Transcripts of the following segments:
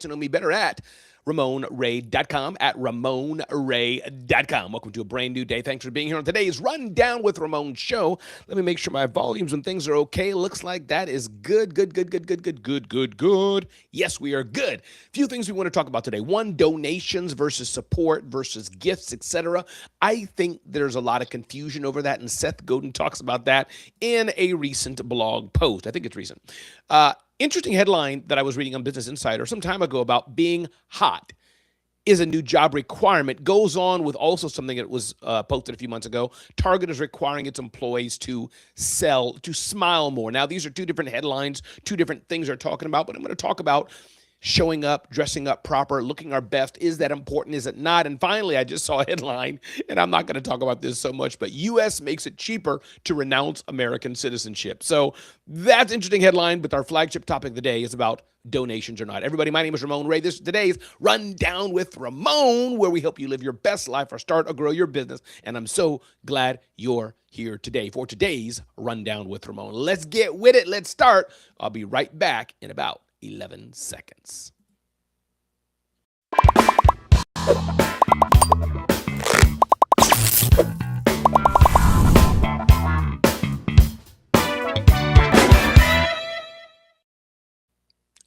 to know me better at RamonRay.com, at RamonRay.com. Welcome to a brand new day. Thanks for being here on today's Rundown with Ramon show. Let me make sure my volumes and things are okay. Looks like that is good, good, good, good, good, good, good, good, good. Yes, we are good. A few things we want to talk about today. One, donations versus support versus gifts, etc. I think there's a lot of confusion over that, and Seth Godin talks about that in a recent blog post. I think it's recent. Interesting headline that I was reading on Business Insider some time ago about being hot is a new job requirement. Goes on with also something that was posted a few months ago. Target is requiring its employees to smile more. Now, these are two different headlines, two different things they're talking about, but I'm going to talk about showing up, dressing up proper, looking our best. Is that important? Is it not? And finally, I just saw a headline, and I'm not going to talk about this so much, but U.S. makes it cheaper to renounce American citizenship. So that's an interesting headline, but our flagship topic of the day is about donations or not. Everybody, my name is Ramon Ray. This is today's Rundown with Ramon, where we help you live your best life or start or grow your business. And I'm so glad you're here today for today's Rundown with Ramon. Let's get with it. Let's start. I'll be right back in about 11 seconds.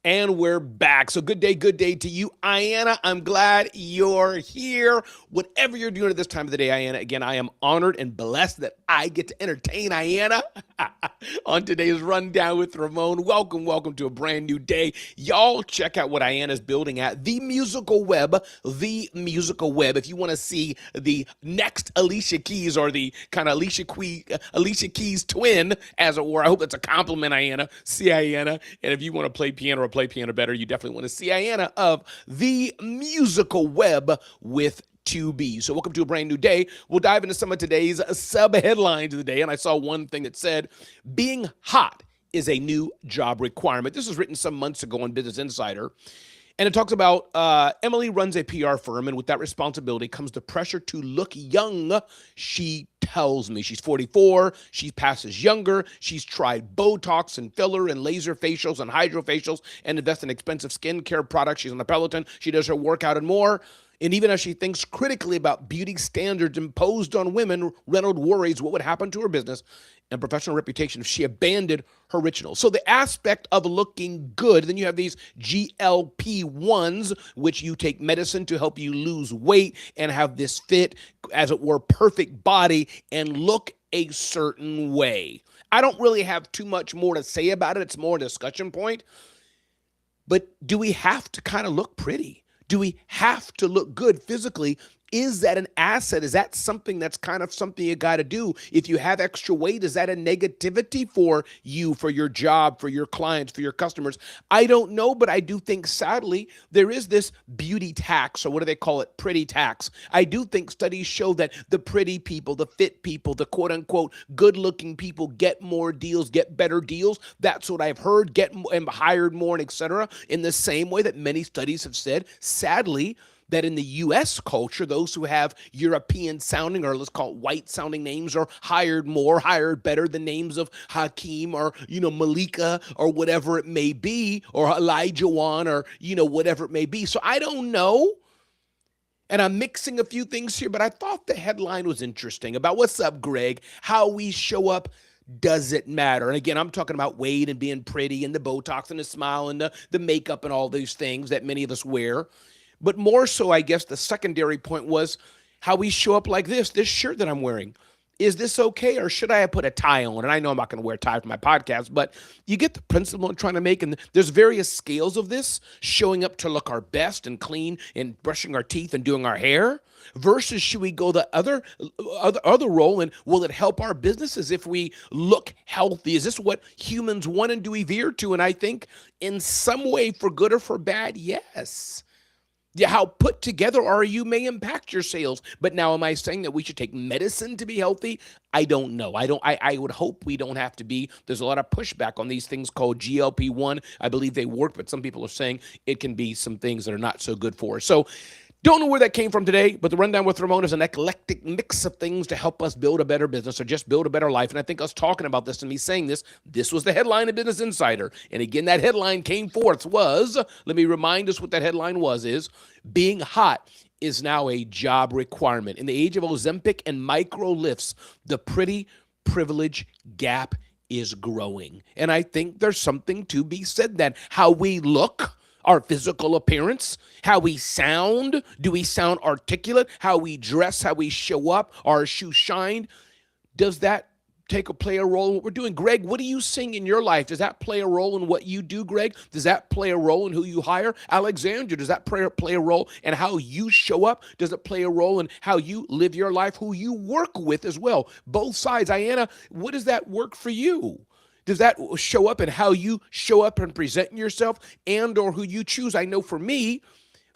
And we're back. So good day to you, Ayanna. I'm glad you're here. Whatever you're doing at this time of the day, Ayanna, again, I am honored and blessed that I get to entertain Ayanna on today's Rundown with Ramon. Welcome to a brand new day. Y'all check out what Ayanna's building at The Musical Web. The Musical Web. If you want to see the next Alicia Keys, or the kind of Alicia Keys twin, as it were. I hope that's a compliment, Ayanna. See Ayanna. And if you want to play piano or play piano better, you definitely want to see Ayanna of The Musical Web with 2B. So welcome to a brand new day. We'll dive into some of today's sub-headlines of the day. And I saw one thing that said, being hot is a new job requirement. This was written some months ago on Business Insider. And it talks about Emily runs a PR firm, and with that responsibility comes the pressure to look young. She tells me she's 44. She passes younger. She's tried Botox and filler and laser facials and hydrofacials and invests in expensive skincare products. She's on the Peloton. She does her workout and more. And even as she thinks critically about beauty standards imposed on women, Reynolds worries what would happen to her business and professional reputation if she abandoned her ritual. So the aspect of looking good, then you have these GLP-1s, which you take medicine to help you lose weight and have this fit, as it were, perfect body and look a certain way. I don't really have too much more to say about it. It's more a discussion point. But do we have to kind of look pretty? Do we have to look good physically? Is that an asset? Is that something that's kind of something you got to do? If you have extra weight, is that a negativity for you, for your job, for your clients, for your customers? I don't know, but I do think, sadly, there is this beauty tax, or what do they call it? Pretty tax. I do think studies show that the pretty people, the fit people, the quote unquote good looking people get more deals, get better deals. That's what I've heard, get hired more, and et cetera. In the same way that many studies have said, sadly, that in the U.S. culture, those who have European sounding, or let's call it white sounding names, are hired more, hired better than names of Hakeem or, Malika or whatever it may be, or Elijah Wan, or, whatever it may be. So I don't know. And I'm mixing a few things here, but I thought the headline was interesting about, what's up, Greg? How we show up. Does it matter? And again, I'm talking about weight and being pretty and the Botox and the smile and the makeup and all these things that many of us wear. But more so, I guess the secondary point was how we show up like this shirt that I'm wearing. Is this okay, or should I have put a tie on? And I know I'm not going to wear a tie for my podcast, but you get the principle I'm trying to make. And there's various scales of this, showing up to look our best and clean and brushing our teeth and doing our hair, versus should we go the other role, and will it help our businesses if we look healthy? Is this what humans want and do we veer to? And I think in some way, for good or for bad, yes. Yeah, how put together are you may impact your sales. But now, am I saying that we should take medicine to be healthy? I don't know. I would hope we don't have to be. There's a lot of pushback on these things called GLP-1. I believe they work, but some people are saying it can be some things that are not so good for us. So Don't know where that came from today, but the Rundown with Ramon is an eclectic mix of things to help us build a better business or just build a better life. And I think us talking about this and me saying this was the headline of Business Insider. And again, that headline came forth was, let me remind us what that headline was, is being hot is now a job requirement. In the age of Ozempic and micro lifts, the pretty privilege gap is growing. And I think there's something to be said that how we look, our physical appearance, how we sound, do we sound articulate, how we dress, how we show up, our shoes shined, does that play a role in what we're doing? Greg, what are you seeing in your life? Does that play a role in what you do, Greg? Does that play a role in who you hire? Alexandra, does that play a role in how you show up? Does it play a role in how you live your life, who you work with as well? Both sides. Ayanna, what does that work for you? Does that show up in how you show up and present yourself and or who you choose? I know for me,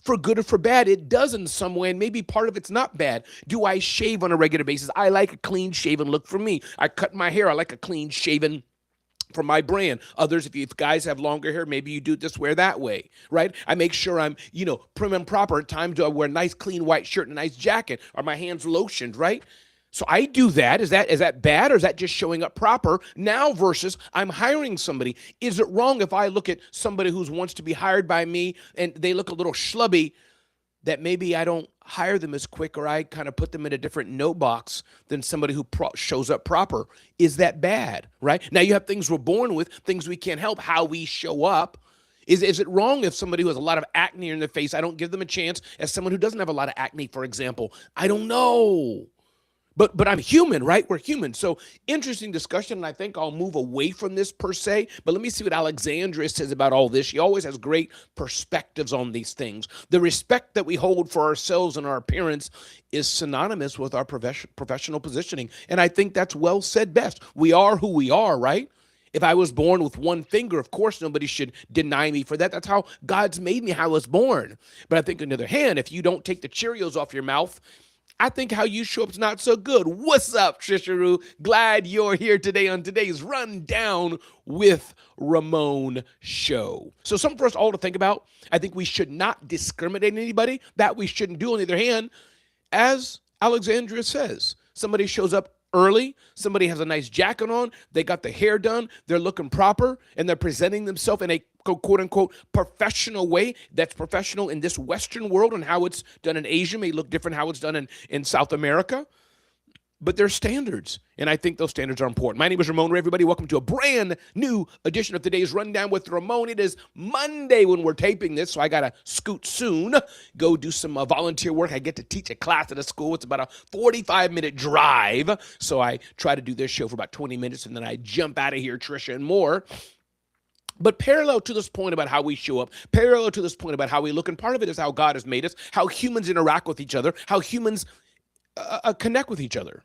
for good or for bad, it does in some way, and maybe part of it's not bad. Do I shave on a regular basis? I like a clean shaven look for me. I cut my hair. I like a clean shaven for my brand. Others, if guys have longer hair, maybe you do it this way or that way, right? I make sure I'm, prim and proper. At times, do I wear a nice clean white shirt and a nice jacket? Are my hands lotioned, right? So I do that. Is that bad, or is that just showing up proper now versus I'm hiring somebody? Is it wrong if I look at somebody who wants to be hired by me and they look a little schlubby, that maybe I don't hire them as quick, or I kind of put them in a different no box than somebody who shows up proper? Is that bad, right? Now you have things we're born with, things we can't help, how we show up. Is it wrong if somebody who has a lot of acne in their face, I don't give them a chance as someone who doesn't have a lot of acne, for example? I don't know. But I'm human, right? We're human. So interesting discussion, and I think I'll move away from this per se. But let me see what Alexandria says about all this. She always has great perspectives on these things. The respect that we hold for ourselves and our appearance is synonymous with our professional positioning. And I think that's well said best. We are who we are, right? If I was born with one finger, of course, nobody should deny me for that. That's how God's made me, how I was born. But I think on the other hand, if you don't take the Cheerios off your mouth, I think how you show up is not so good. What's up, Trisharoo? Glad you're here today on today's Rundown with Ramon show. So something for us all to think about. I think we should not discriminate anybody. That we shouldn't do. On the other hand, as Alexandria says, somebody shows up early, somebody has a nice jacket on, they got the hair done, they're looking proper, and they're presenting themselves in a quote-unquote professional way that's professional in this Western world, and how it's done in Asia may look different how it's done in South America. But there's standards, and I think those standards are important. My name is Ramon Ray, everybody. Welcome to a brand new edition of today's Rundown with Ramon. It is Monday when we're taping this, so I got to scoot soon, go do some volunteer work. I get to teach a class at a school. It's about a 45-minute drive, so I try to do this show for about 20 minutes, and then I jump out of here, Trisha, and more. But parallel to this point about how we show up, parallel to this point about how we look, and part of it is how God has made us, how humans interact with each other, how humans connect with each other.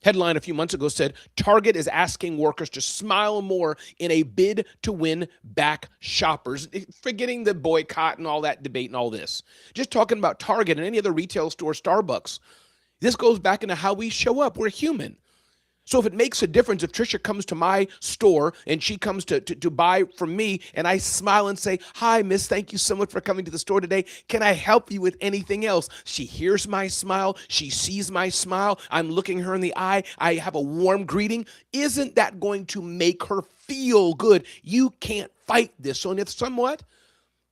Headline a few months ago said, Target is asking workers to smile more in a bid to win back shoppers. Forgetting the boycott and all that debate and all this. Just talking about Target and any other retail store, Starbucks. This goes back into how we show up. We're human. So if it makes a difference, if Trisha comes to my store and she comes to buy from me and I smile and say, hi, miss, thank you so much for coming to the store today. Can I help you with anything else? She hears my smile. She sees my smile. I'm looking her in the eye. I have a warm greeting. Isn't that going to make her feel good? You can't fight this. So if somewhat,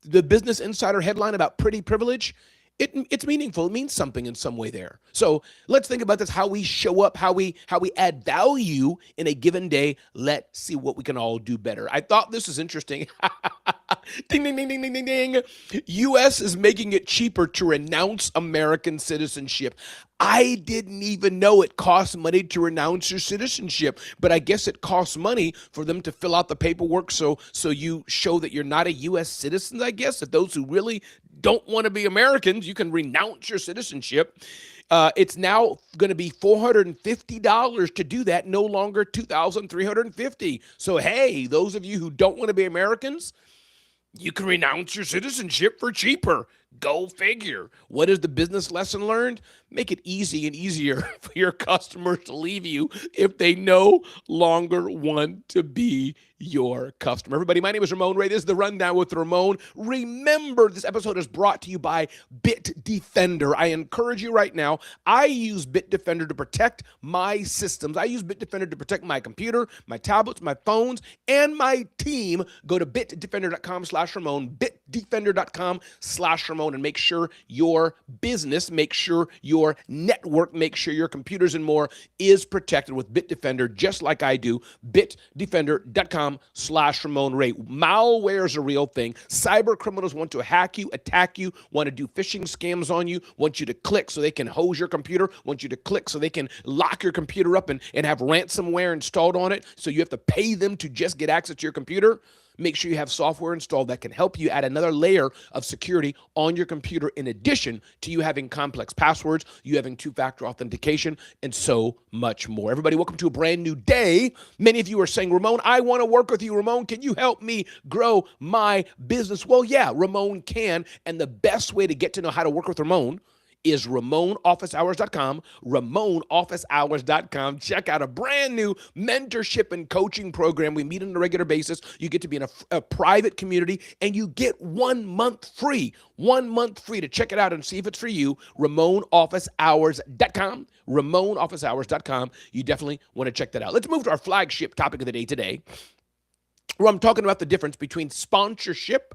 the Business Insider headline about pretty privilege, it's meaningful. It means something in some way there. So let's think about this, how we show up, how we add value in a given day. Let's see what we can all do better. I thought this is interesting. Ding, ding, ding, ding, ding, ding, ding. U.S. is making it cheaper to renounce American citizenship. I didn't even know it costs money to renounce your citizenship, but I guess it costs money for them to fill out the paperwork so you show that you're not a U.S. citizen, I guess. If those who really don't want to be Americans, you can renounce your citizenship. It's now going to be $450 to do that, no longer $2,350. So, hey, those of you who don't want to be Americans, you can renounce your citizenship for cheaper. Go figure. What is the business lesson learned? Make it easy and easier for your customers to leave you if they no longer want to be your customer. Everybody, my name is Ramon Ray. This is The Rundown with Ramon. Remember, this episode is brought to you by Bitdefender. I encourage you right now, I use Bitdefender to protect my systems. I use Bitdefender to protect my computer, my tablets, my phones, and my team. Go to bitdefender.com/Ramon, bitdefender.com/Ramon, and make sure your business, make sure your network, make sure your computers and more is protected with Bitdefender, just like I do. Bitdefender.com/Ramon Ray. Malware is a real thing. Cyber criminals want to hack you, attack you, want to do phishing scams on you, want you to click so they can hose your computer, want you to click so they can lock your computer up and have ransomware installed on it, so you have to pay them to just get access to your computer. Make sure you have software installed that can help you add another layer of security on your computer, in addition to you having complex passwords, you having two-factor authentication, and so much more. Everybody, welcome to a brand new day. Many of you are saying, Ramon, I want to work with you. Ramon, can you help me grow my business? Well, yeah, Ramon can, and the best way to get to know how to work with Ramon is RamonOfficeHours.com, RamonOfficeHours.com. Check out a brand new mentorship and coaching program. We meet on a regular basis. You get to be in a private community, and you get 1 month free. 1 month free to check it out and see if it's for you. RamonOfficeHours.com, RamonOfficeHours.com. You definitely want to check that out. Let's move to our flagship topic of the day today, where I'm talking about the difference between sponsorship,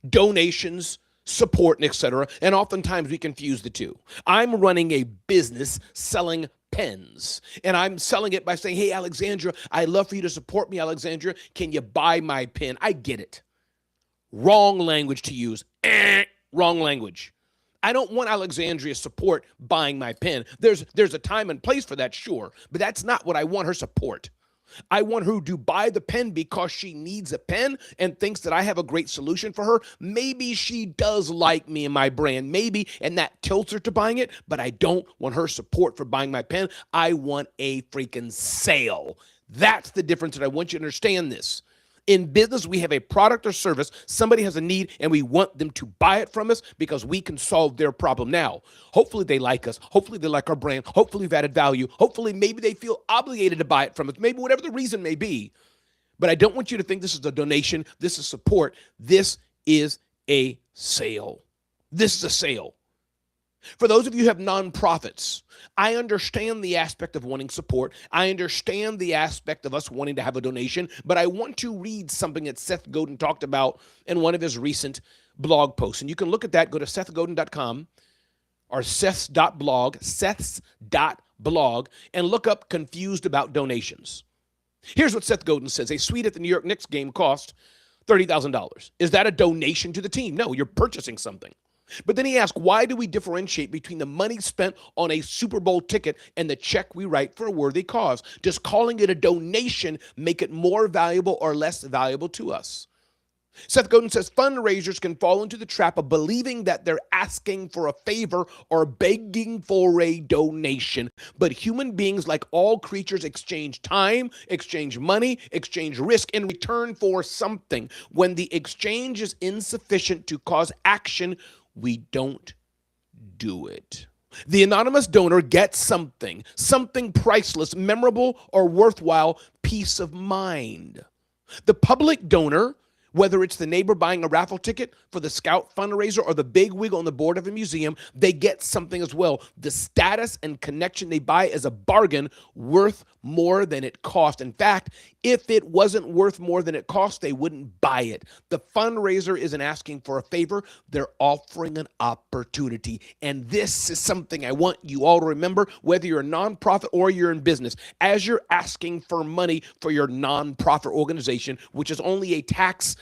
donations, support, and etc. And oftentimes we confuse the two. I'm running a business selling pens, and I'm selling it by saying, hey, Alexandra, I'd love for you to support me, Alexandra. Can you buy my pen? I get it. Wrong language to use. Wrong language. I don't want Alexandria's support buying my pen. There's a time and place for that, sure, but that's not what I want her support. I want her to buy the pen because she needs a pen and thinks that I have a great solution for her. Maybe she does like me and my brand, maybe, and that tilts her to buying it, but I don't want her support for buying my pen. I want a freaking sale. That's the difference, and I want you to understand this. In business, we have a product or service. Somebody has a need, and we want them to buy it from us because we can solve their problem. Now, hopefully they like us. Hopefully they like our brand. Hopefully we've added value. Hopefully maybe they feel obligated to buy it from us. Maybe whatever the reason may be. But I don't want you to think this is a donation. This is support. This is a sale. This is a sale. For those of you who have nonprofits, I understand the aspect of wanting support. I understand the aspect of us wanting to have a donation, but I want to read something that Seth Godin talked about in one of his recent blog posts. And you can look at that, go to sethgodin.com or seths.blog, and look up confused about donations. Here's what Seth Godin says. A suite at the New York Knicks game cost $30,000. Is that a donation to the team? No, you're purchasing something. But then he asked, why do we differentiate between the money spent on a Super Bowl ticket and the check we write for a worthy cause? Does calling it a donation make it more valuable or less valuable to us? Seth Godin says fundraisers can fall into the trap of believing that they're asking for a favor or begging for a donation. But human beings, like all creatures, exchange time, exchange money, exchange risk in return for something. When the exchange is insufficient to cause action, we don't do it. The anonymous donor gets something priceless, memorable, or worthwhile, peace of mind. The public donor, whether it's the neighbor buying a raffle ticket for the Scout fundraiser or the bigwig on the board of a museum, they get something as well. The status and connection they buy is a bargain worth more than it cost. In fact, if it wasn't worth more than it cost, they wouldn't buy it. The fundraiser isn't asking for a favor. They're offering an opportunity. And this is something I want you all to remember, whether you're a nonprofit or you're in business. As you're asking for money for your nonprofit organization, which is only a tax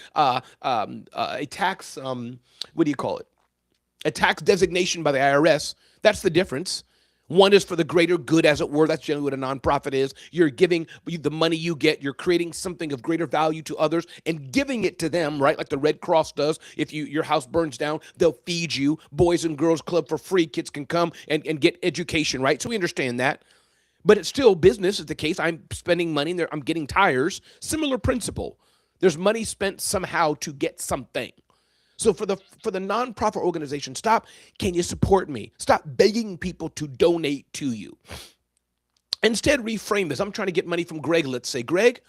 designation by the IRS. That's the difference. One is for the greater good, as it were. That's generally what a nonprofit is. You're giving the money you get. You're creating something of greater value to others and giving it to them, right? Like the Red Cross does. If your house burns down, they'll feed you. Boys and Girls Club for free. Kids can come and get education, right? So we understand that. But it's still business is the case. I'm spending money there. I'm getting tires. Similar principle. There's money spent somehow to get something. So for the nonprofit organization, stop, can you support me? Stop begging people to donate to you. Instead, reframe this. I'm trying to get money from Greg, let's say. Greg,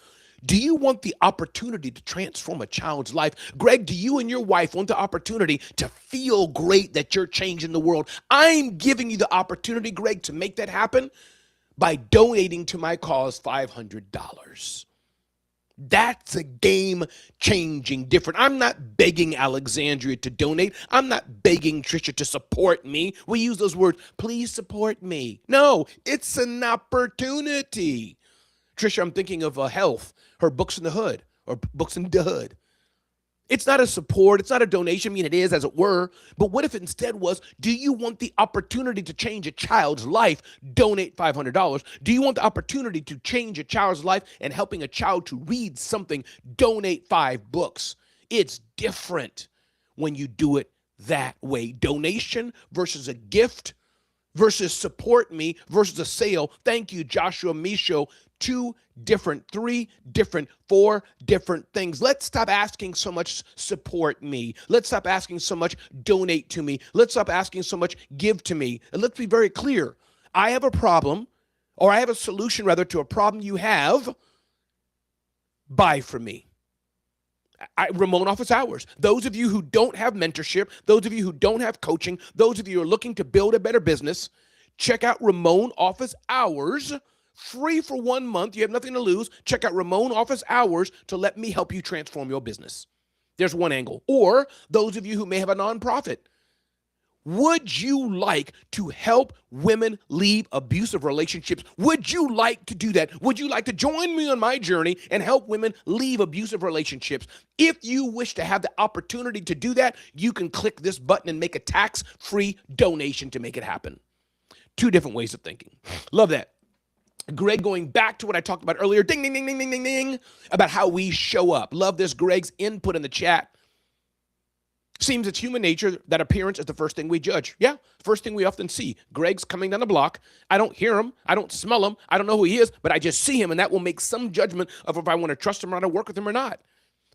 do you want the opportunity to transform a child's life? Greg, do you and your wife want the opportunity to feel great that you're changing the world? I'm giving you the opportunity, Greg, to make that happen by donating to my cause $500. That's a game-changing difference. I'm not begging Alexandria to donate. I'm not begging Trisha to support me. We use those words, please support me. No, it's an opportunity. Trisha, I'm thinking of Health, her Books in the Hood, or Books in the Hood. It's not a support. It's not a donation. I mean, it is, as it were. But what if it instead was, do you want the opportunity to change a child's life? Donate $500. Do you want the opportunity to change a child's life and helping a child to read something? Donate 5 books. It's different when you do it that way. Donation versus a gift versus support me versus a sale. Thank you, Joshua Misho. 2 different, 3 different, 4 different things. Let's stop asking so much support me. Let's stop asking so much donate to me. Let's stop asking so much give to me. And let's be very clear. I have a problem, or I have a solution rather to a problem you have. Buy from me. Ramon Office Hours. Those of you who don't have mentorship, those of you who don't have coaching, those of you who are looking to build a better business, check out Ramon Office Hours. Free for 1 month. You have nothing to lose. Check out Ramon Office Hours to let me help you transform your business. There's one angle. Or those of you who may have a nonprofit. Would you like to help women leave abusive relationships? Would you like to do that? Would you like to join me on my journey and help women leave abusive relationships? If you wish to have the opportunity to do that, you can click this button and make a tax-free donation to make it happen. 2 different ways of thinking. Love that. Greg, going back to what I talked about earlier, ding, ding, ding, ding, ding, ding, ding, about how we show up. Love this, Greg's input in the chat. Seems it's human nature that appearance is the first thing we judge. Yeah, first thing we often see. Greg's coming down the block. I don't hear him. I don't smell him. I don't know who he is, but I just see him, and that will make some judgment of if I want to trust him or not, work with him or not.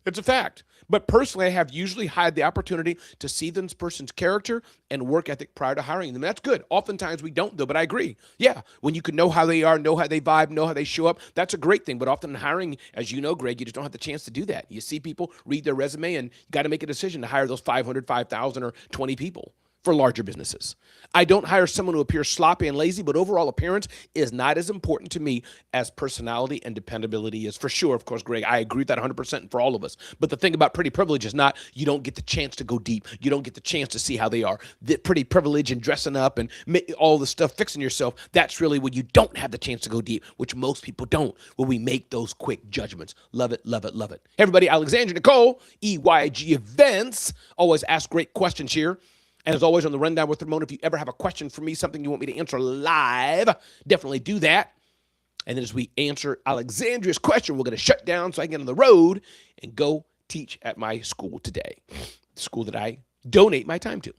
It's a fact. But personally, I have usually had the opportunity to see this person's character and work ethic prior to hiring them. That's good. Oftentimes we don't, though, but I agree. Yeah, when you can know how they are, know how they vibe, know how they show up, that's a great thing. But often in hiring, as you know, Greg, you just don't have the chance to do that. You see people, read their resume, and you got to make a decision to hire those 500, 5,000, or 20 people for larger businesses. I don't hire someone who appears sloppy and lazy, but overall appearance is not as important to me as personality and dependability is. For sure, of course, Greg, I agree with that 100% for all of us. But the thing about pretty privilege is not, you don't get the chance to go deep. You don't get the chance to see how they are. The pretty privilege and dressing up and all the stuff, fixing yourself, that's really when you don't have the chance to go deep, which most people don't, when we make those quick judgments. Love it, love it, love it. Hey, everybody, Alexandra Nicole, EYG Events, always ask great questions here. And as always on the Rundown with Ramon, if you ever have a question for me, something you want me to answer live, definitely do that. And then as we answer Alexandria's question, we're going to shut down so I can get on the road and go teach at my school today, the school that I donate my time to.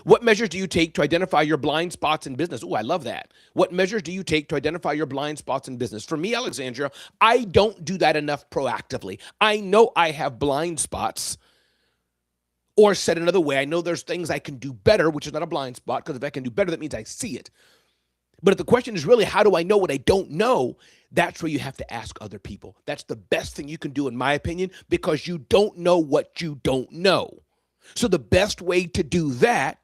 What measures do you take to identify your blind spots in business? Oh, I love that. What measures do you take to identify your blind spots in business? For me, Alexandria, I don't do that enough proactively. I know I have blind spots. Or said another way, I know there's things I can do better, which is not a blind spot, because if I can do better, that means I see it. But if the question is really, how do I know what I don't know? That's where you have to ask other people. That's the best thing you can do, in my opinion, because you don't know what you don't know. So the best way to do that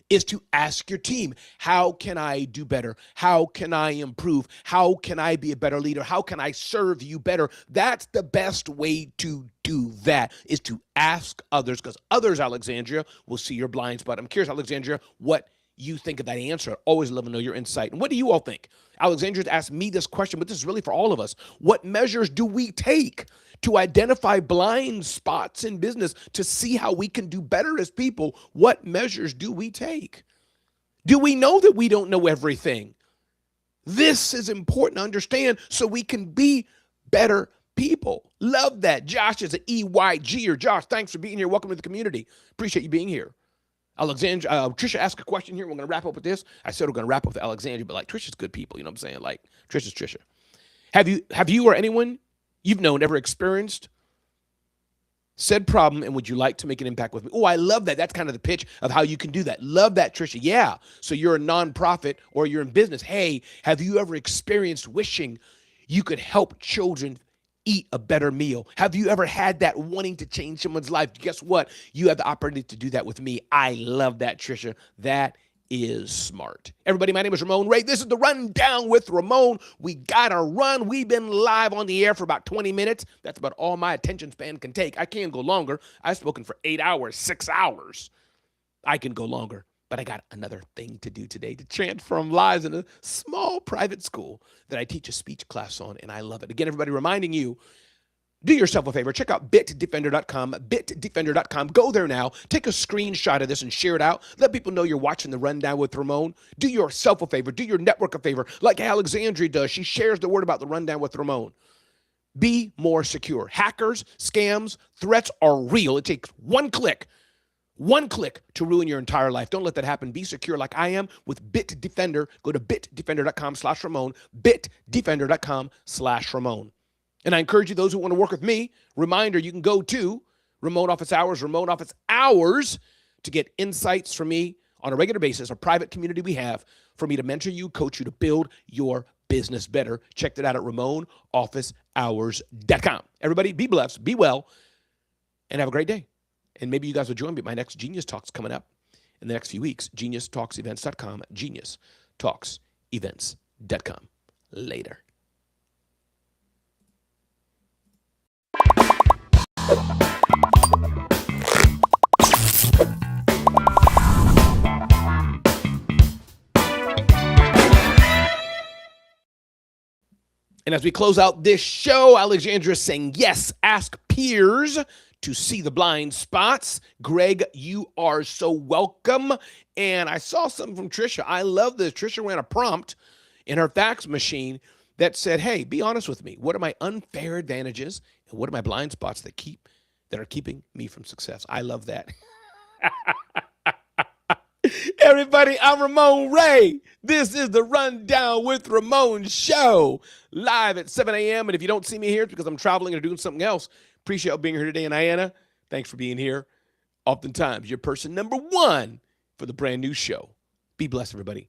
is to ask your team, how can I do better? How can I improve? How can I be a better leader? How can I serve you better? That's the best way to do that, is to ask others, because others, Alexandria, will see your blind spot. I'm curious, Alexandria, what you think of that answer. I always love to know your insight. And what do you all think? Alexandria's asked me this question, but this is really for all of us. What measures do we take to identify blind spots in business, to see how we can do better as people? What measures do we take? Do we know that we don't know everything? This is important to understand so we can be better people. Love that. Josh is an EYG, or Josh, thanks for being here. Welcome to the community. Appreciate you being here. Alexandria, Trisha asked a question here. We're going to wrap up with this. I said we're going to wrap up with Alexandria, but like, Trisha's good people. You know what I'm saying? Like, Trisha's Trisha. Have you or anyone you've known ever experienced said problem, and would you like to make an impact with me? Oh, I love that. That's kind of the pitch of how you can do that. Love that, Trisha. Yeah. So you're a nonprofit or you're in business. Hey, have you ever experienced wishing you could help children eat a better meal? Have you ever had that wanting to change someone's life? Guess what? You have the opportunity to do that with me. I love that, Trisha. That is smart. Everybody, my name is Ramon Ray. This is the Rundown with Ramon. We got to run. We've been live on the air for about 20 minutes. That's about all my attention span can take. I can go longer. I've spoken for 8 hours, 6 hours. I can go longer, but I got another thing to do today to transform lives in a small private school that I teach a speech class on, and I love it. Again, everybody, reminding you, do yourself a favor. Check out bitdefender.com, bitdefender.com. Go there now. Take a screenshot of this and share it out. Let people know you're watching the Rundown with Ramon. Do yourself a favor. Do your network a favor, like Alexandria does. She shares the word about the Rundown with Ramon. Be more secure. Hackers, scams, threats are real. It takes one click to ruin your entire life. Don't let that happen. Be secure like I am with Bitdefender. Go to bitdefender.com/Ramon, bitdefender.com/Ramon. And I encourage you, those who want to work with me, reminder, you can go to Remote Office Hours to get insights from me on a regular basis, a private community we have for me to mentor you, coach you to build your business better. Check that out at RamonOfficeHours.com. Everybody, be blessed, be well, and have a great day. And maybe you guys will join me at my next Genius Talks coming up in the next few weeks. GeniusTalksEvents.com, GeniusTalksEvents.com. Later. And as we close out this show, Alexandra is saying, yes, ask peers to see the blind spots. Greg, you are so welcome. And I saw something from Trisha. I love this. Trisha ran a prompt in her fax machine that said, hey, be honest with me. What are my unfair advantages? And what are my blind spots that are keeping me from success? I love that. Everybody, I'm Ramon Ray. This is the Rundown with Ramon show, live at 7 a.m. And if you don't see me here, it's because I'm traveling or doing something else. Appreciate being here today. And Ayanna, thanks for being here. Oftentimes, you're person number one for the brand new show. Be blessed, everybody.